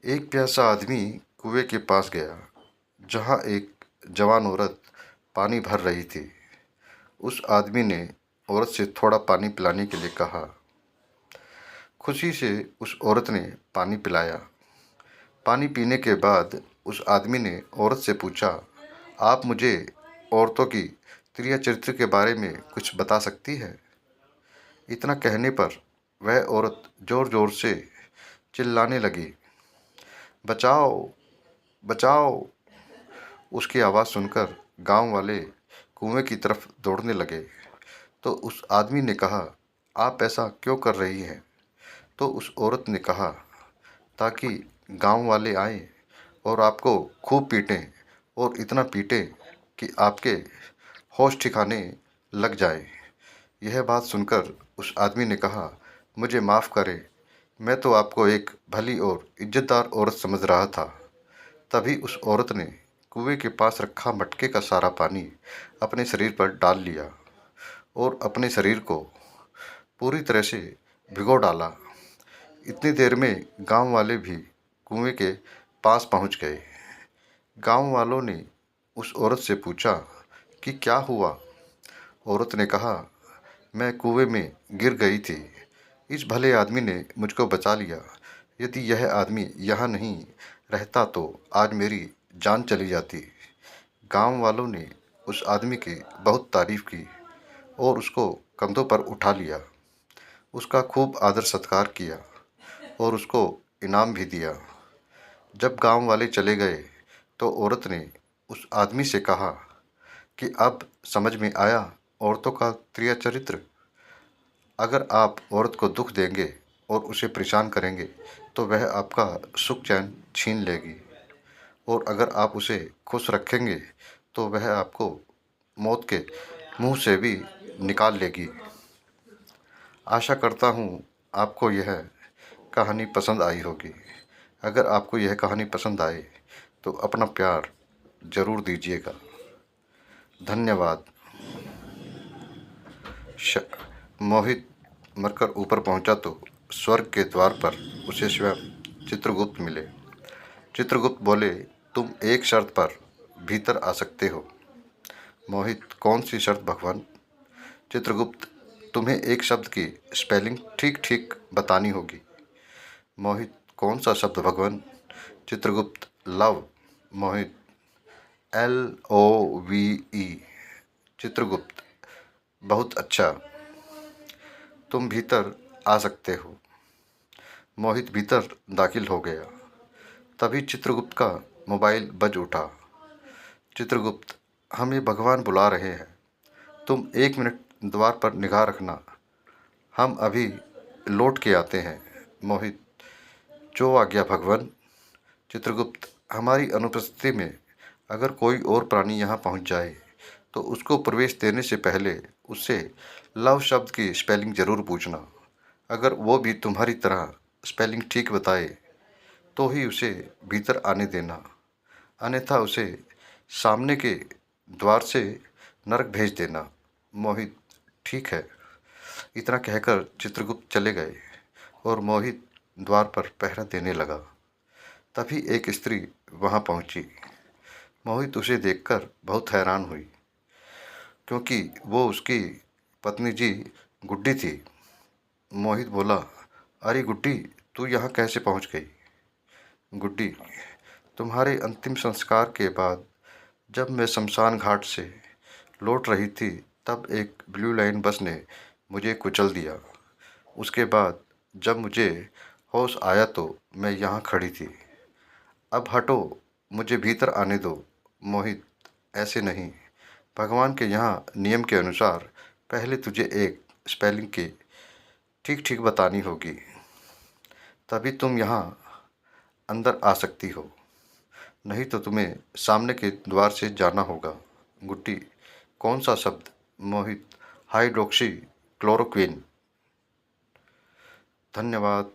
एक प्यासा आदमी कुएं के पास गया जहाँ एक जवान औरत पानी भर रही थी। उस आदमी ने औरत से थोड़ा पानी पिलाने के लिए कहा। खुशी से उस औरत ने पानी पिलाया। पानी पीने के बाद उस आदमी ने औरत से पूछा, आप मुझे औरतों की क्रिया चरित्र के बारे में कुछ बता सकती है? इतना कहने पर वह औरत ज़ोर ज़ोर से चिल्लाने लगी, बचाओ बचाओ। उसकी आवाज़ सुनकर गांव वाले कुएं की तरफ दौड़ने लगे। तो उस आदमी ने कहा, आप ऐसा क्यों कर रही हैं? तो उस औरत ने कहा, ताकि गांव वाले आएं और आपको खूब पीटें और इतना पीटें कि आपके होश ठिकाने लग जाए। यह बात सुनकर उस आदमी ने कहा, मुझे माफ़ करें, मैं तो आपको एक भली और इज्जतदार औरत समझ रहा था। तभी उस औरत ने कुएं के पास रखा मटके का सारा पानी अपने शरीर पर डाल लिया और अपने शरीर को पूरी तरह से भिगो डाला। इतनी देर में गांव वाले भी कुएं के पास पहुंच गए। गांव वालों ने उस औरत से पूछा कि क्या हुआ? औरत ने कहा, मैं कुएं में गिर गई थी। इस भले आदमी ने मुझको बचा लिया। यदि यह आदमी यहाँ नहीं रहता तो आज मेरी जान चली जाती। गांव वालों ने उस आदमी की बहुत तारीफ की और उसको कंधों पर उठा लिया। उसका खूब आदर सत्कार किया और उसको इनाम भी दिया। जब गांव वाले चले गए तो औरत ने उस आदमी से कहा कि अब समझ में आया औरतों का क्रिया चरित्र। अगर आप औरत को दुख देंगे और उसे परेशान करेंगे तो वह आपका सुख चैन छीन लेगी, और अगर आप उसे खुश रखेंगे तो वह आपको मौत के मुंह से भी निकाल लेगी। आशा करता हूँ आपको यह कहानी पसंद आई होगी। अगर आपको यह कहानी पसंद आए तो अपना प्यार ज़रूर दीजिएगा। धन्यवाद। मोहित मरकर ऊपर पहुंचा तो स्वर्ग के द्वार पर उसे स्वयं चित्रगुप्त मिले। चित्रगुप्त बोले, तुम एक शर्त पर भीतर आ सकते हो। मोहित, कौन सी शर्त भगवान? चित्रगुप्त, तुम्हें एक शब्द की स्पेलिंग ठीक ठीक बतानी होगी। मोहित, कौन सा शब्द भगवान? चित्रगुप्त, लव। मोहित, LOVE। चित्रगुप्त, बहुत अच्छा, तुम भीतर आ सकते हो। मोहित भीतर दाखिल हो गया। तभी चित्रगुप्त का मोबाइल बज उठा। चित्रगुप्त, हमें भगवान बुला रहे हैं, तुम 1 मिनट द्वार पर निगाह रखना, हम अभी लौट के आते हैं। मोहित, जो आज्ञा भगवान। चित्रगुप्त, हमारी अनुपस्थिति में अगर कोई और प्राणी यहाँ पहुँच जाए तो उसको प्रवेश देने से पहले उससे लव शब्द की स्पेलिंग ज़रूर पूछना। अगर वो भी तुम्हारी तरह स्पेलिंग ठीक बताए तो ही उसे भीतर आने देना, अन्यथा उसे सामने के द्वार से नरक भेज देना। मोहित, ठीक है। इतना कहकर चित्रगुप्त चले गए और मोहित द्वार पर पहरा देने लगा। तभी एक स्त्री वहां पहुंची। मोहित उसे देखकर बहुत हैरान हुई, क्योंकि वो उसकी पत्नी जी गुड्डी थी। मोहित बोला, अरे गुड्डी, तू यहाँ कैसे पहुँच गई? गुड्डी, तुम्हारे अंतिम संस्कार के बाद जब मैं शमशान घाट से लौट रही थी तब एक ब्लू लाइन बस ने मुझे कुचल दिया। उसके बाद जब मुझे होश आया तो मैं यहाँ खड़ी थी। अब हटो, मुझे भीतर आने दो। मोहित, ऐसे नहीं, भगवान के यहाँ नियम के अनुसार पहले तुझे एक स्पेलिंग की ठीक ठीक बतानी होगी, तभी तुम यहाँ अंदर आ सकती हो, नहीं तो तुम्हें सामने के द्वार से जाना होगा। गुड्डी, कौन सा शब्द? मोहित, हाइड्रोक्सी क्लोरोक्विन। धन्यवाद।